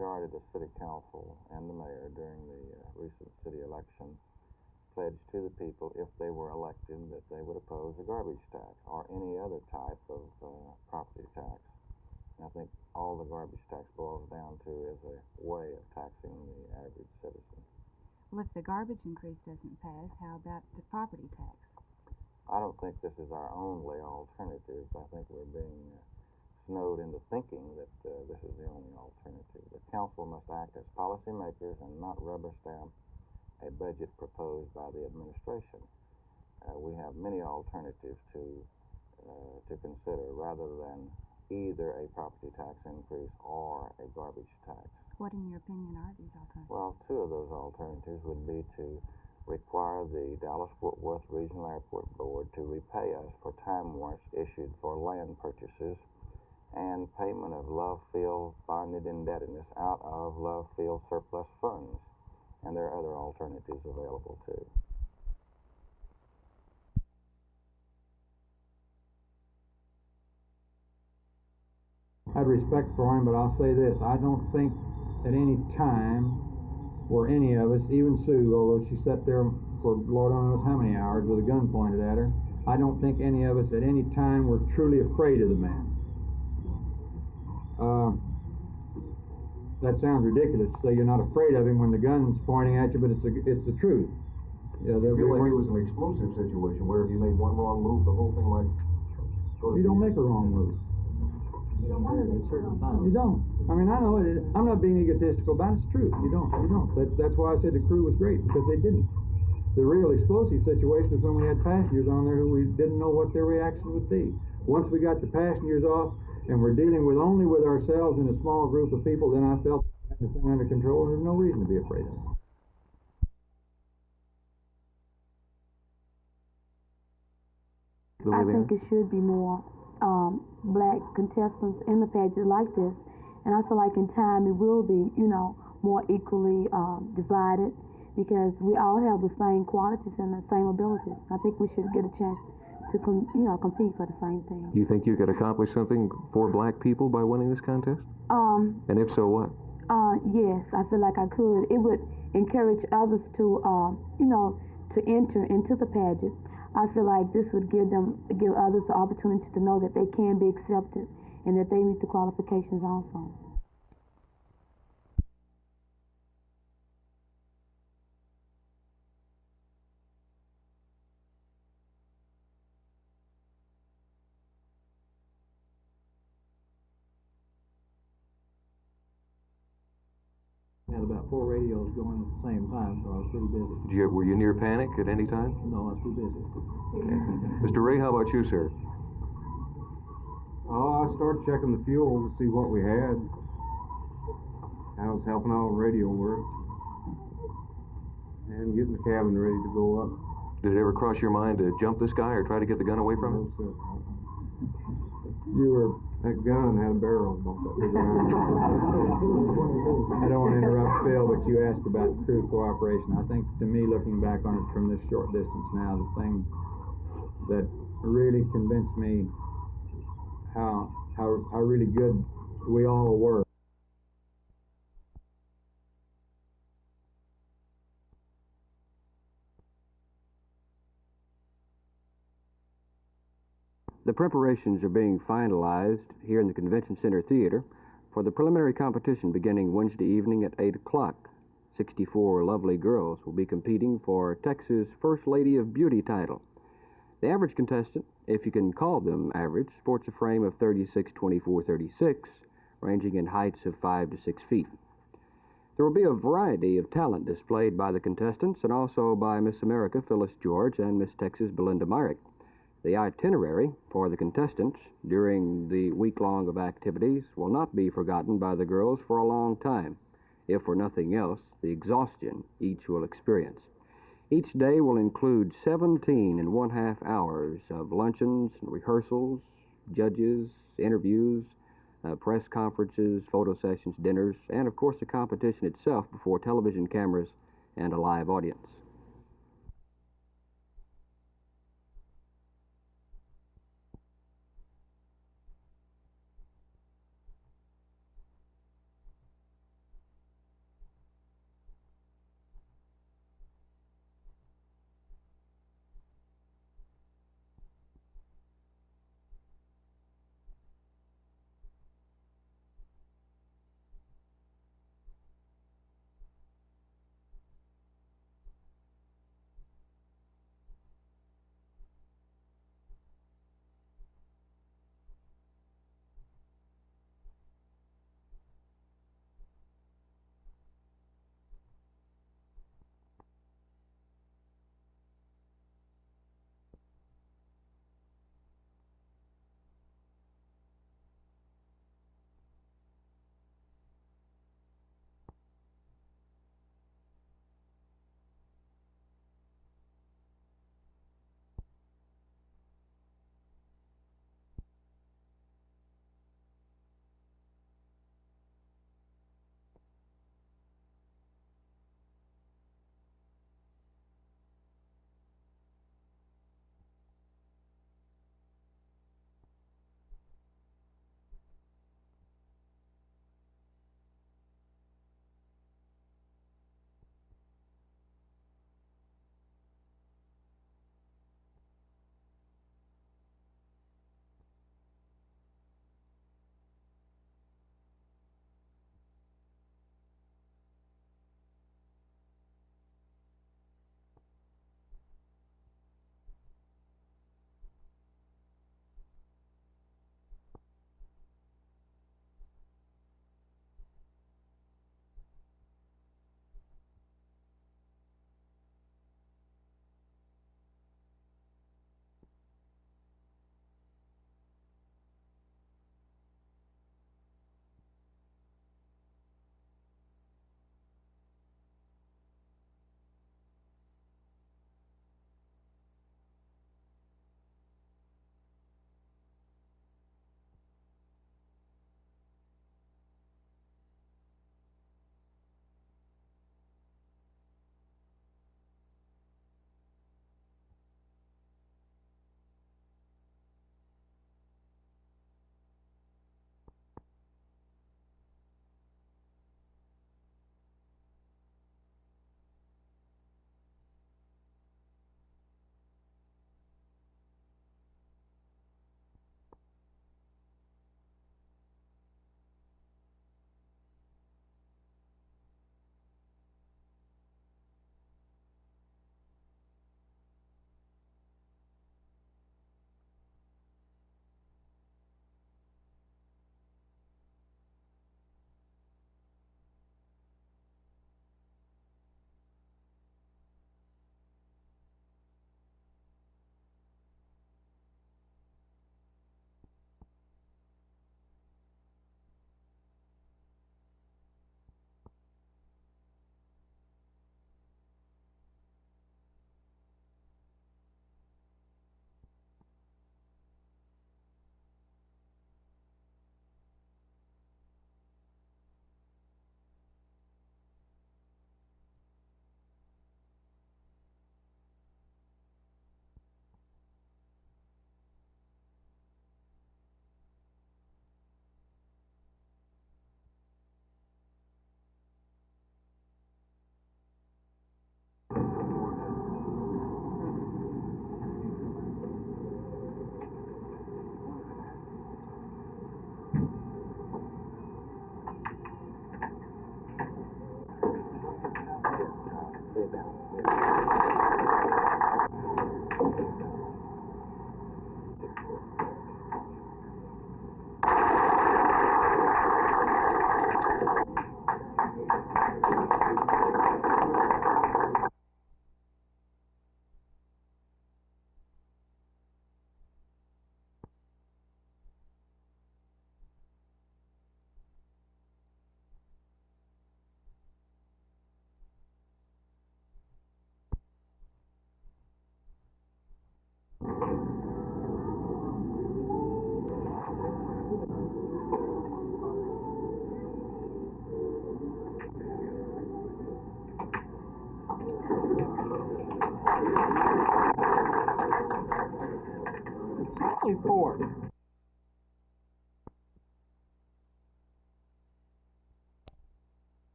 majority of the city council and the mayor during the recent city election pledged to the people, if they were elected, that they would oppose a garbage tax or any other type of property tax. And I think all the garbage tax boils down to is a way of taxing the average citizen. Well, if the garbage increase doesn't pass, how about the property tax? I don't think this is our only alternative. I think we're being snowed into thinking that this is the only alternative. The council must act as policymakers and not rubber stamp a budget proposed by the administration. We have many alternatives to consider rather than either a property tax increase or a garbage tax. What, in your opinion, are these alternatives? Well, two of those alternatives would be to require the Dallas-Fort Worth Regional Airport Board to repay us for time warrants issued for land purchases and payment of Love Field bonded indebtedness out of Love Field surplus funds. And there are other alternatives available too. I had respect for him, but I'll say this. I don't think at any time were any of us, even Sue, although she sat there for Lord only knows how many hours with a gun pointed at her, I don't think any of us at any time were truly afraid of the man. That sounds ridiculous to say you're not afraid of him when the gun's pointing at you, but it's the truth. Yeah, I feel like it was an explosive situation where if you made one wrong move, the whole thing might go to You don't pieces. make a wrong move. You don't want to make certain things. You don't. I mean, I know it. I'm not being egotistical about it. It's true. You don't. That's why I said the crew was great, because they didn't. The real explosive situation was when we had passengers on there who we didn't know what their reaction would be. Once we got the passengers off and we're dealing only with ourselves and a small group of people, then I felt the thing under control, and there's no reason to be afraid of it. I think it should be more black contestants in the pageant like this, and I feel like in time it will be, more equally divided, because we all have the same qualities and the same abilities. I think we should get a chance to compete for the same thing. You think you could accomplish something for black people by winning this contest? And if so, what? Yes, I feel like I could. It would encourage others to, to enter into the pageant. I feel like this would give others the opportunity to know that they can be accepted and that they meet the qualifications also. I had about 4 radios going at the same time, so I was pretty busy. Were you near panic at any time? No, I was too busy. Okay. Mr. Ray, how about you, sir? Oh, I started checking the fuel to see what we had. I was helping out on radio work and getting the cabin ready to go up. Did it ever cross your mind to jump this guy or try to get the gun away from him? No, sir. That gun had a barrel. I don't want to interrupt Phil, but you asked about crew cooperation. I think, to me, looking back on it from this short distance now, the thing that really convinced me how really good we all were. The preparations are being finalized here in the Convention Center Theater for the preliminary competition beginning Wednesday evening at 8 o'clock. 64 lovely girls will be competing for Texas First Lady of Beauty title. The average contestant, if you can call them average, sports a frame of 36, 24, 36, ranging in heights of 5 to 6 feet. There will be a variety of talent displayed by the contestants and also by Miss America Phyllis George and Miss Texas Belinda Myrick. The itinerary for the contestants during the week-long of activities will not be forgotten by the girls for a long time, if for nothing else, the exhaustion each will experience. Each day will include 17.5 hours of luncheons, rehearsals, judges, interviews, press conferences, photo sessions, dinners, and of course the competition itself before television cameras and a live audience.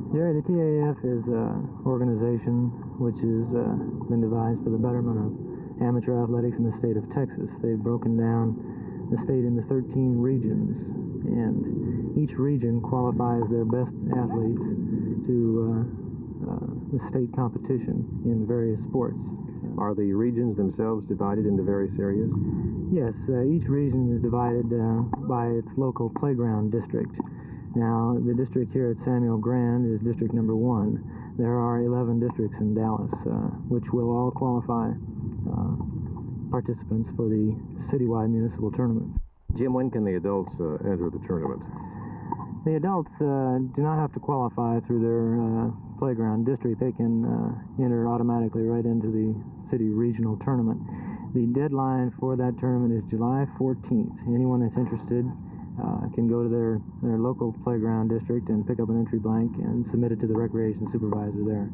Jerry, the TAF is an organization which has been devised for the betterment of amateur athletics in the state of Texas. They've broken down the state into 13 regions, and each region qualifies their best athletes to the state competition in various sports. Are the regions themselves divided into various areas? Yes, each region is divided by its local playground district. Now, the district here at Samuell-Grand is district number 1. There are 11 districts in Dallas, which will all qualify participants for the citywide municipal tournaments. Jim, when can the adults enter the tournament? The adults do not have to qualify through their playground district. They can enter automatically right into the city regional tournament. The deadline for that tournament is July 14th. Anyone that's interested can go to their local playground district and pick up an entry blank and submit it to the recreation supervisor there.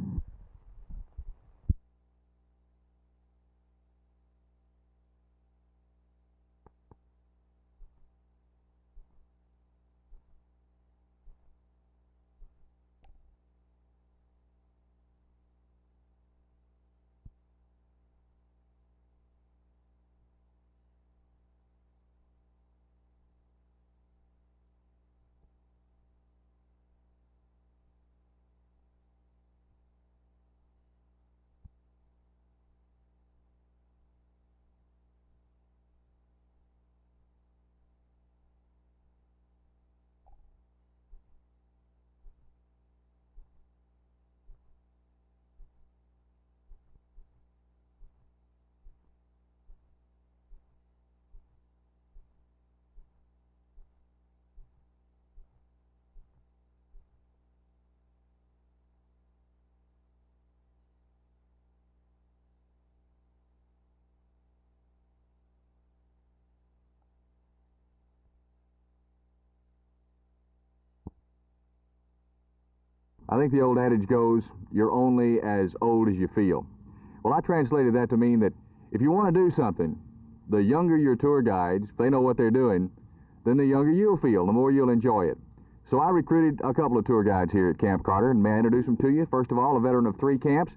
I think the old adage goes, you're only as old as you feel. Well, I translated that to mean that if you want to do something, the younger your tour guides, if they know what they're doing, then the younger you'll feel, the more you'll enjoy it. So I recruited a couple of tour guides here at Camp Carter, and may I introduce them to you? First of all, a veteran of 3 camps.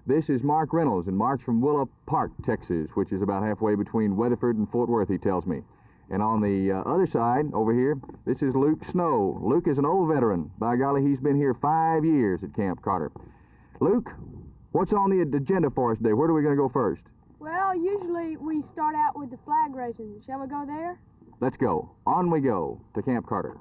This is Mark Reynolds, and Mark's from Willow Park, Texas, which is about halfway between Weatherford and Fort Worth, he tells me. And on the other side, over here, this is Luke Snow. Luke is an old veteran. By golly, he's been here 5 years at Camp Carter. Luke, what's on the agenda for us today? Where are we going to go first? Well, usually we start out with the flag raising. Shall we go there? Let's go. On we go to Camp Carter.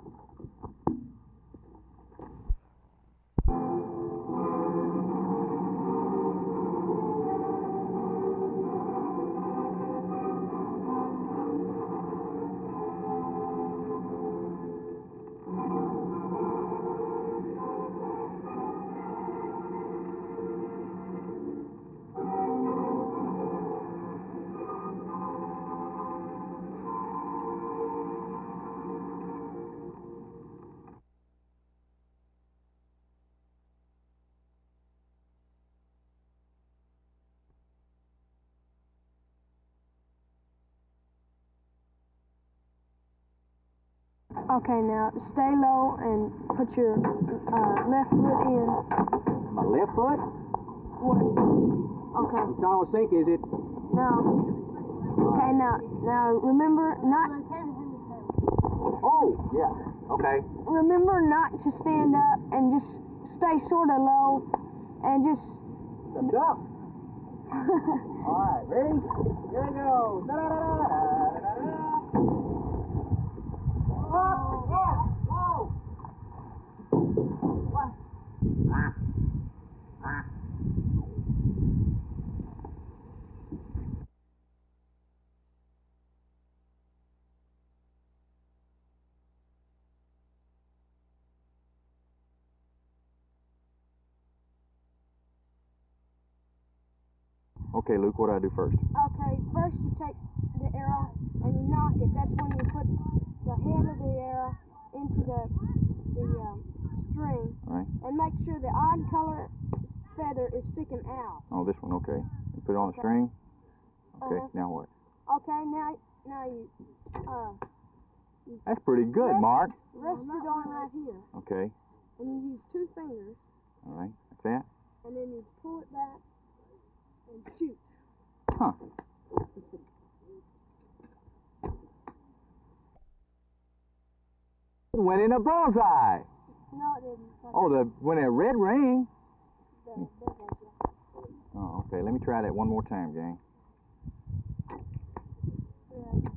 Okay, now stay low and put your left foot in. My left foot? What? Okay. It's all sink, is it? Now. Okay, now remember not. Oh, yeah. Okay. Remember not to stand up and just stay sort of low and just. Jump. All right, ready? Here we go. Da-da-da-da-da-da-da-da. Okay, Luke, what do I do first? Okay, first you take the arrow and you knock it. That's when you put the head of the arrow into the string. All right. And make sure the odd color feather is sticking out. Oh, this one, okay. You put it on the string? Okay, now what? Okay, now you That's pretty good, Mark. rest it on right here. Okay. and you use 2 fingers, All right, that's that. and then you pull it back and shoot. Huh. It went in a bullseye. No, it didn't. Oh, when a red ring. The big one, yeah. Oh, okay. Let me try that one more time, gang. Yeah.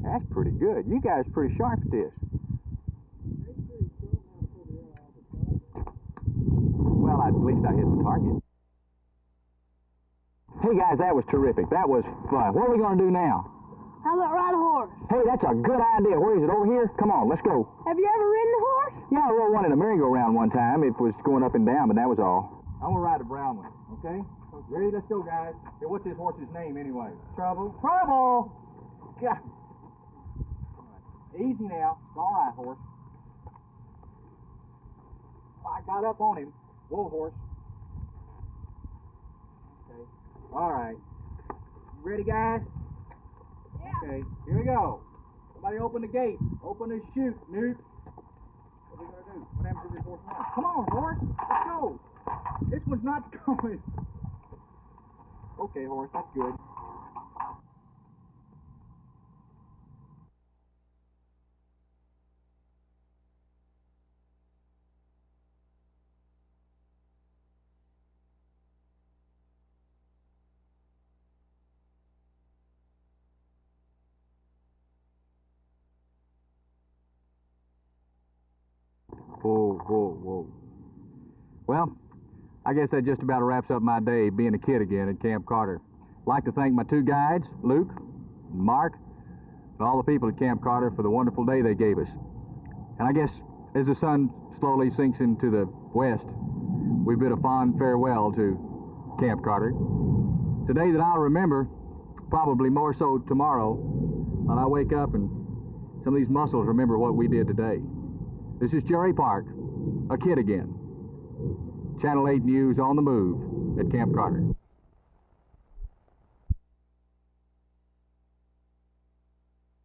That's pretty good. You guys are pretty sharp at this. Well, at least I hit the target. Hey guys, that was terrific. That was fun. What are we going to do now? How about ride a horse? Hey, that's a good idea. Where is it? Over here? Come on, let's go. Have you ever ridden a horse? Yeah, I rode one in a merry-go-round one time. It was going up and down, but that was all. I'm going to ride a brown one, okay? Ready? Let's go, guys. Hey, what's this horse's name, anyway? Trouble. Trouble! God. Easy now. All right, horse. I got up on him. Whoa, horse. Okay. All right. You ready, guys? Yeah. Okay, here we go. Somebody open the gate. Open and shoot, Newt. What are we going to do? What happens if this horse runs? Come on, horse. Let's go. This one's not going. Okay, horse, that's good. Whoa, whoa, whoa. Well, I guess that just about wraps up my day being a kid again at Camp Carter. I'd like to thank my 2 guides, Luke and Mark, and all the people at Camp Carter for the wonderful day they gave us. And I guess as the sun slowly sinks into the west, we bid a fond farewell to Camp Carter. It's a day that I'll remember, probably more so tomorrow, when I wake up and some of these muscles remember what we did today. This is Jerry Park, a kid again. Channel 8 News on the move at Camp Carter.